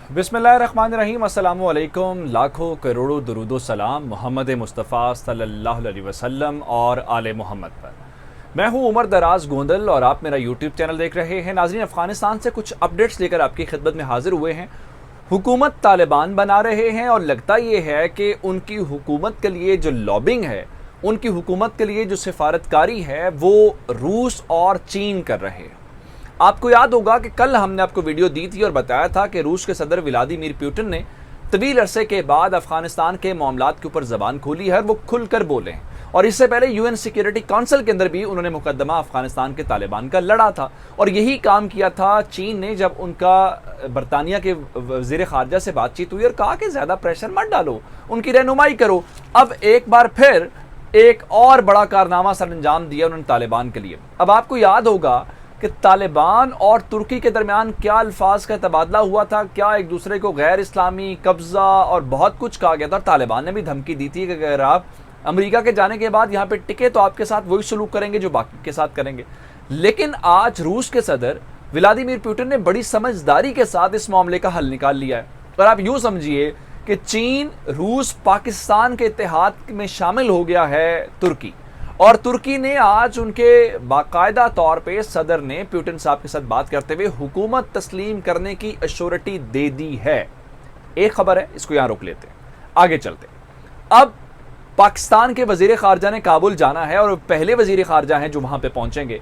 बिस्मिल्लाहिर्रहमानिर्रहीम, अस्सलामु अलैकुम। लाखों करोड़ों दुरूदो सलाम मोहम्मद मुस्तफ़ा सल्लल्लाहु अलैहि वसल्लम और आले मोहम्मद पर। मैं हूं उमर दराज गोंदल और आप मेरा यूट्यूब चैनल देख रहे हैं। नाज़रीन, अफ़गानिस्तान से कुछ अपडेट्स लेकर आपकी खिदमत में हाजिर हुए हैं। हुकूमत तालिबान बना रहे हैं और लगता ये है कि उनकी हुकूमत के लिए जो लॉबिंग है, उनकी हुकूमत के लिए जो सिफारतकारी है, वो रूस और चीन कर रहे हैं। आपको याद होगा कि कल हमने आपको वीडियो दी थी और बताया था कि रूस के सदर व्लादिमीर पुतिन ने तवील अरसे के बाद अफगानिस्तान के मामलात के ऊपर जबान खोली है, वो खुलकर बोले हैं। और इससे पहले यूएन सिक्योरिटी काउंसिल के अंदर भी उन्होंने मुकदमा अफगानिस्तान के तालिबान का लड़ा था और यही काम किया था चीन ने जब उनका बरतानिया के वज़ीर ख़ारजा से बातचीत हुई और कहा कि ज़्यादा प्रेशर मत डालो, उनकी रहनुमाई करो। अब एक बार फिर एक और बड़ा कारनामा सर अंजाम दिया उन्होंने तालिबान के लिए। अब आपको याद होगा कि तालिबान और तुर्की के दरमियान क्या अल्फाज का तबादला हुआ था, क्या एक दूसरे को गैर इस्लामी, कब्जा और बहुत कुछ कहा गया था। और तालिबान ने भी धमकी दी थी कि अगर आप अमेरिका के जाने के बाद यहाँ पे टिके तो आपके साथ वही सलूक करेंगे जो बाकी के साथ करेंगे। लेकिन आज रूस के सदर व्लादिमीर पुतिन ने बड़ी समझदारी के साथ इस मामले का हल निकाल लिया है। और आप यूँ समझिए कि चीन, रूस, पाकिस्तान के इत्तेहाद में शामिल हो गया है तुर्की, और तुर्की ने आज उनके बाकायदा तौर पे सदर ने पुतिन साहब के साथ बात करते हुए हुकूमत तस्लीम करने की अश्योरिटी दे दी है। एक खबर है, इसको यहां रोक लेते हैं, आगे चलते। अब पाकिस्तान के वजीर खारजा ने काबुल जाना है और पहले वजीर खारजा हैं जो वहां पे पहुंचेंगे।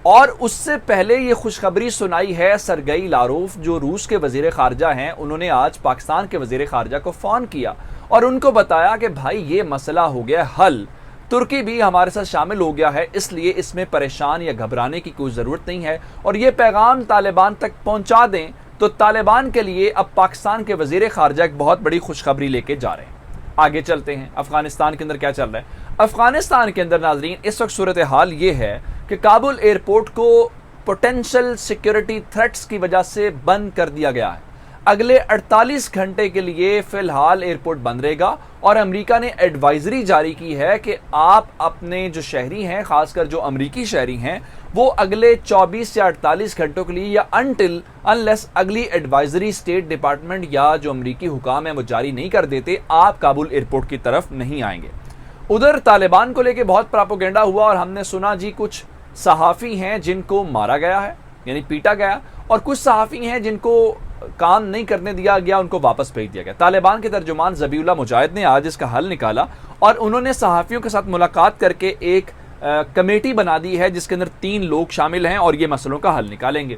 और उससे पहले ये खुशखबरी सुनाई है सरगई लारोफ जो रूस के वजीर खारजा हैं, उन्होंने आज पाकिस्तान के वजीर खारजा को फोन किया और उनको बताया कि भाई ये मसला हो गया हल, तुर्की भी हमारे साथ शामिल हो गया है, इसलिए इसमें परेशान या घबराने की कोई ज़रूरत नहीं है। और ये पैगाम तालिबान तक पहुंचा दें तो तालिबान के लिए अब पाकिस्तान के वजीर खारजा एक बहुत बड़ी खुशखबरी लेके जा रहे हैं। आगे चलते हैं, अफगानिस्तान के अंदर क्या चल रहा है। अफगानिस्तान के अंदर नाजरीन इस वक्त सूरत हाल ये है कि काबुल एयरपोर्ट को पोटेंशियल सिक्योरिटी थ्रेट्स की वजह से बंद कर दिया गया है। अगले 48 घंटे के लिए फिलहाल एयरपोर्ट बंद रहेगा और अमेरिका ने एडवाइजरी जारी की है कि आप अपने जो शहरी हैं, खासकर जो अमेरिकी शहरी हैं, वो अगले 24 या 48 घंटों के लिए या अनलेस अगली एडवाइजरी स्टेट डिपार्टमेंट या जो अमेरिकी हुकाम है वो जारी नहीं कर देते, आप काबुल एयरपोर्ट की तरफ नहीं आएंगे। उधर तालिबान को लेकर बहुत प्रोपेगेंडा हुआ और हमने सुना जी कुछ सहाफ़ी हैं जिनको मारा गया है, यानी पीटा गया, और कुछ सहाफ़ी हैं जिनको काम नहीं करने दिया गया, उनको वापस भेज दिया गया। तालिबान के तर्जुमान ज़बीउल्लाह मुजाहिद ने आज इसका हल निकाला और उन्होंने सहाफ़ियों के साथ मुलाकात करके एक कमेटी बना दी है जिसके अंदर 3 लोग शामिल हैं और ये मसलों का हल निकालेंगे।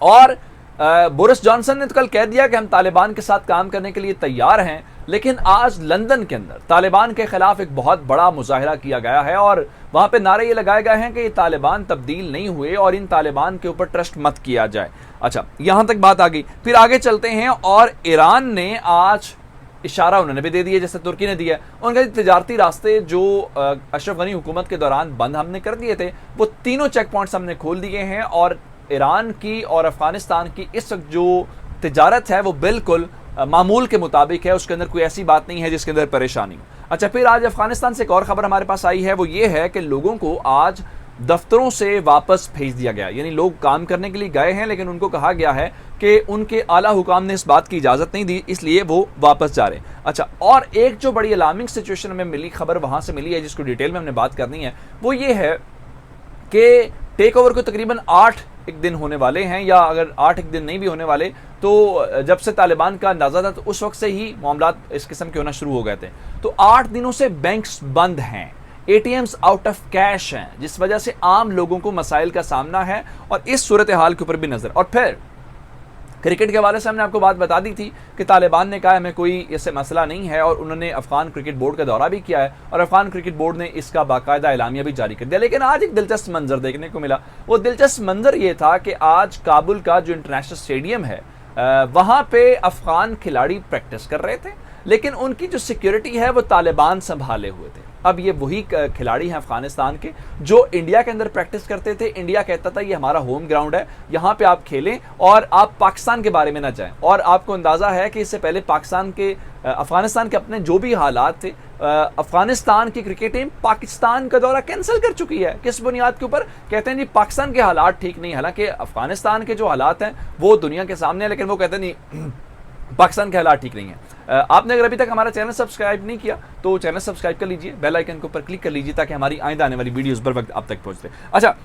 और बोरिस जॉनसन ने तो कल कह दिया कि हम तालिबान के साथ काम करने के लिए तैयार हैं, लेकिन आज लंदन के अंदर तालिबान के खिलाफ एक बहुत बड़ा मुजाहिरा किया गया है और वहां पे नारे ये लगाए गए हैं कि ये तालिबान तब्दील नहीं हुए और इन तालिबान के ऊपर ट्रस्ट मत किया जाए। अच्छा, यहां तक बात आ गई। फिर आगे चलते हैं और ईरान ने आज इशारा उन्होंने भी दे दिया जैसे तुर्की ने दिया। उनके तिजारती रास्ते जो अशरफ गनी हुकूमत के दौरान बंद हमने कर दिए थे, वो तीनों चेक पॉइंट्स हमने खोल दिए हैं और ईरान की और अफगानिस्तान की इस वक्त जो तिजारत है वो बिल्कुल मामूल के मुताबिक है, उसके अंदर कोई ऐसी बात नहीं है जिसके अंदर परेशानी हो। अच्छा, फिर आज अफगानिस्तान से एक और खबर हमारे पास आई है, वो ये है कि लोगों को आज दफ्तरों से वापस भेज दिया गया। यानी लोग काम करने के लिए गए हैं लेकिन उनको कहा गया है कि उनके आला हुकाम ने इस बात की इजाज़त नहीं दी, इसलिए वो वापस जा रहे हैं। अच्छा, और एक जो बड़ी अलार्मिंग सिचुएशन में मिली खबर वहाँ से मिली है जिसको डिटेल में हमने बात करनी है, वो ये है कि टेक ओवर को तकरीबन 8 दिन होने वाले हैं, या अगर 8 दिन नहीं भी होने वाले तो जब से तालिबान का अंदाजा था तो उस वक्त से ही मामलात इस किस्म के होना शुरू हो गए थे। तो 8 दिनों से बैंक्स बंद हैं, एटीएम्स आउट ऑफ कैश हैं, जिस वजह से आम लोगों को मसाइल का सामना है और इस सूरत हाल के ऊपर भी नजर। और फिर क्रिकेट के हवाले से हमने आपको बात बता दी थी कि तालिबान ने कहा हमें कोई इससे मसला नहीं है और उन्होंने अफगान क्रिकेट बोर्ड का दौरा भी किया है और अफगान क्रिकेट बोर्ड ने इसका बाकायदा एलामिया भी जारी कर दिया। लेकिन आज एक दिलचस्प मंजर देखने को मिला। वो दिलचस्प मंजर ये था कि आज काबुल का जो इंटरनेशनल स्टेडियम है वहाँ पे अफगान खिलाड़ी प्रैक्टिस कर रहे थे, लेकिन उनकी जो सिक्योरिटी है वो तालिबान संभाले हुए थे। अब ये वही खिलाड़ी हैं अफगानिस्तान के जो इंडिया के अंदर प्रैक्टिस करते थे। इंडिया कहता था ये हमारा होम ग्राउंड है, यहाँ पे आप खेलें और आप पाकिस्तान के बारे में ना जाएं। और आपको अंदाज़ा है कि इससे पहले अफगानिस्तान के अपने जो भी हालात थे, अफगानिस्तान की क्रिकेट टीम पाकिस्तान का दौरा कैंसिल कर चुकी है। किस बुनियाद के ऊपर? कहते हैं जी पाकिस्तान के हालात ठीक नहीं। हालांकि अफगानिस्तान के जो हालात हैं वो दुनिया के सामने है, लेकिन वो कहते हैं नहीं पाकिस्तान के हालात ठीक नहीं है। आपने अगर अभी तक हमारा चैनल सब्सक्राइब नहीं किया तो चैनल सब्सक्राइब कर लीजिए, बेल आइकन के ऊपर क्लिक कर लीजिए ताकि हमारी आइंदा आने वाली वीडियोस बर वक्त आप तक पहुंचते। अच्छा,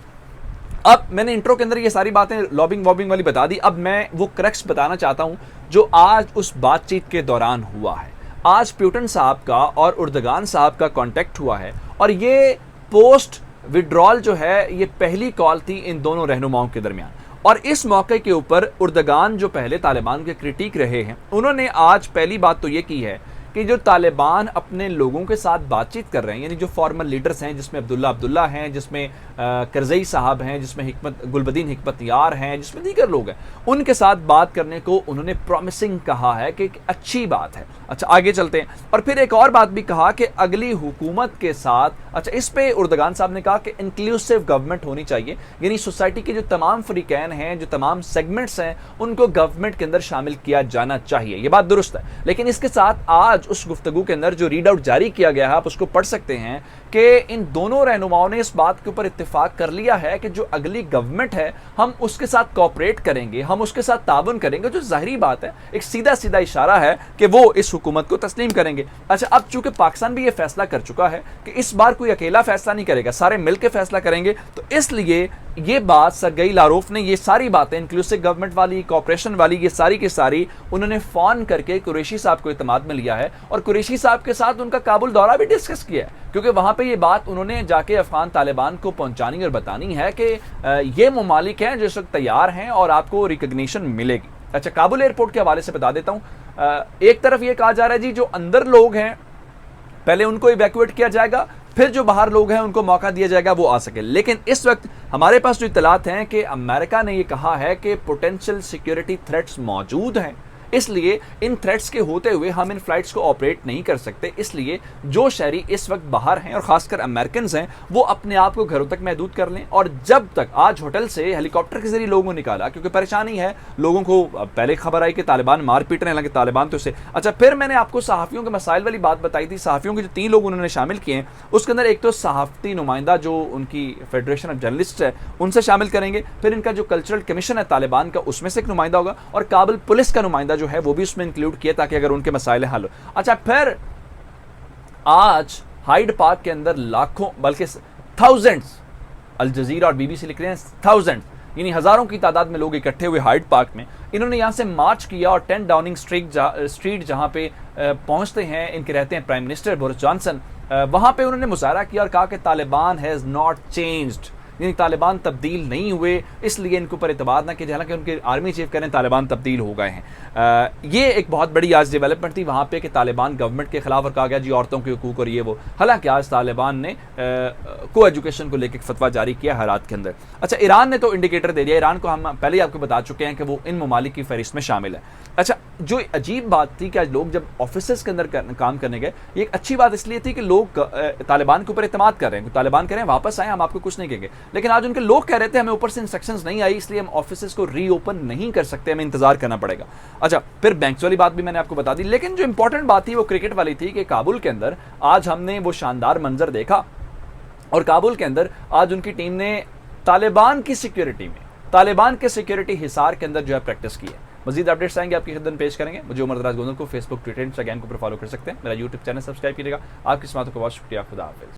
अब मैंने इंट्रो के अंदर ये सारी बातें लॉबिंग वॉबिंग वाली बता दी। अब मैं वो क्रक्स बताना चाहता हूं जो आज उस बातचीत के दौरान हुआ है। आज प्यूटन साहब का और उर्दगान साहब का कांटेक्ट हुआ है और ये पोस्ट विड्रॉल जो है ये पहली कॉल थी इन दोनों रहनुमाओं के दरमियान। और इस मौके के ऊपर उर्दगान जो पहले तालिबान के क्रिटिक रहे हैं, उन्होंने आज पहली बात तो ये की है कि जो तालिबान अपने लोगों के साथ बातचीत कर रहे हैं, यानी जो फॉर्मल लीडर्स हैं, जिसमें अब्दुल्ला हैं, जिसमें करजई साहब हैं, जिसमें गुलबदीन हिकमत यार हैं, जिसमें दीगर लोग हैं, उनके साथ बात करने को उन्होंने प्रॉमिसिंग कहा है कि एक अच्छी बात है। अच्छा, आगे चलते हैं। और फिर एक और बात भी कहा कि अगली हुकूमत के साथ, अच्छा इस पे उर्दगान साहब ने कहा कि इंक्लूसिव गवर्नमेंट होनी चाहिए, यानी सोसाइटी के जो तमाम फरीकैन हैं, जो तमाम सेगमेंट्स हैं, उनको गवर्नमेंट के अंदर शामिल किया जाना चाहिए। ये बात दुरुस्त है, लेकिन इसके साथ आज उस गुफ्तगू के अंदर जो रीड आउट जारी किया गया है, आप उसको पढ़ सकते हैं कि इन दोनों रहनुमाओं ने इस बात के ऊपर इत्तेफाक कर लिया है कि जो अगली गवर्नमेंट है हम उसके साथ कोऑपरेट करेंगे, हम उसके साथ ताबन करेंगे, जो जाहिरी बात है, एक सीधा सीधा इशारा है कि वो इस हुकूमत को तस्लीम करेंगे। अच्छा, अब चूंकि पाकिस्तान भी ये फैसला कर चुका है कि इस बार कोई अकेला फैसला नहीं करेगा, सारे मिलकर फैसला करेंगे, तो इसलिए ये बात सरगई लारूफ ने ये सारी बातें इंक्लूसिव गवर्नमेंट वाली, कोऑपरेशन वाली, ये सारी की सारी उन्होंने फोन करके कुरैशी साहब को इत्मीनान में लिया है और कुरैशी साहब के साथ उनका काबुल दौरा भी डिस्कस किया है, क्योंकि वहां पे ये बात उन्होंने जाके अफगान तालिबान को पहुंचानी और बतानी है कि ये ममालिक हैं जो इस वक्त तैयार हैं और आपको रिकग्निशन मिलेगी। अच्छा, काबुल एयरपोर्ट के हवाले से बता देता हूं। एक तरफ ये कहा जा रहा है जी जो अंदर लोग हैं पहले उनको इवैक्यूएट किया जाएगा, फिर जो बाहर लोग हैं उनको मौका दिया जाएगा वो आ सके। लेकिन इस वक्त हमारे पास जो इत्तलात हैं कि अमेरिका ने ये कहा है कि पोटेंशियल सिक्योरिटी थ्रेट्स मौजूद हैं, इसलिए इन थ्रेट्स के होते हुए हम इन फ्लाइट्स को ऑपरेट नहीं कर सकते। इसलिए जो शहरी इस वक्त बाहर हैं और खासकर अमेरिकन हैं वो अपने आप को घरों तक महदूद कर लें। और जब तक आज होटल से हेलीकॉप्टर के जरिए लोगों को निकाला, क्योंकि परेशानी है लोगों को, पहले खबर आई कि तालिबान मार पीट रहे हैं, हालांकि तालिबान तो इसे। अच्छा, फिर मैंने आपको सहाफ़ियों के मसाइल वाली बात बताई थी। सहाफ़ियों के जो 3 लोग उन्होंने शामिल किए हैं उसके अंदर एक तो सहाफ़ती नुमाइंदा जो उनकी फेडरेशन ऑफ जर्नलिस्ट है उनसे शामिल करेंगे, फिर इनका जो कल्चरल कमीशन है तालिबान का उसमें से एक नुमाइंदा होगा, और काबुल पुलिस का नुमाइंदा जो है वो भी उसमें इंक्लूड किया ताकि अगर उनके मसाइल हल हो। अच्छा, फिर आज हाइड पार्क के अंदर लाखों बल्कि थाउजेंड्स, अल जजीरा और बीबीसी लिख रहे हैं थाउजेंड्स, यानी हजारों की तादाद में लोग इकट्ठे हुए हाइड पार्क में। इन्होंने यहां से मार्च किया और 10 डाउनिंग स्ट्रीट जहां पे पहुंचते हैं, इनके रहते हैं प्राइम मिनिस्टर बोरिस जॉनसन, वहां पे उन्होंने मुजाहरा किया और कहा कि तालिबान हैज नॉट चेंज्ड, यानी तालिबान तब्दील नहीं हुए, इसलिए इनको पर एतबार ना कीजिए। हालांकि उनके आर्मी चीफ कह रहे हैं तालिबान तब्दील हो गए हैं। ये एक बहुत बड़ी आज डेवलपमेंट थी वहाँ पे कि तालिबान गवर्नमेंट के खिलाफ और कहा गया जी औरतों के हुकूक और ये वो। हालांकि आज तालिबान ने को एजुकेशन को लेकर फतवा जारी किया हालात के अंदर। अच्छा, ईरान ने तो इंडिकेटर दे दिया, ईरान को हम पहले ही आपको बता चुके हैं कि वो इन ममालिक की फहरिस्त में शामिल है। अच्छा, जो अजीब बात थी कि आज लोग जब ऑफिस के अंदर काम करने गए, ये एक अच्छी बात इसलिए थी कि लोग तालिबान के ऊपर एतमाद कर रहे हैं, तालिबान कह रहे हैं वापस आए, हम आपको कुछ नहीं कहेंगे। लेकिन आज उनके लोग कह रहे थे हमें ऊपर से इंस्ट्रक्शंस नहीं आई, इसलिए हम ऑफिसेज को रीओपन नहीं कर सकते, हमें इंतजार करना पड़ेगा। अच्छा, फिर बैंक्स वाली बात भी मैंने आपको बता दी। लेकिन जो इंपॉर्टेंट बात थी वो क्रिकेट वाली थी कि काबुल के अंदर आज हमने वो शानदार मंजर देखा और काबुल के अंदर आज उनकी टीम ने तालिबान की सिक्योरिटी में, तालिबान के सिक्योरिटी हिसार के अंदर जो है प्रैक्टिस की है। मजीद अपडेट्स आएंगे आपकी खिदमत पेश करेंगे। मुझे उमर दराज गोंदल को फेसबुक, ट्विटर, इंस्टाग्राम को फॉलो कर सकते हैं। मेरा यूट्यूब चैनल सब्सक्राइब कीजिएगा। आपकी समातों का बहुत शुक्रिया। खुदा हाफिज़।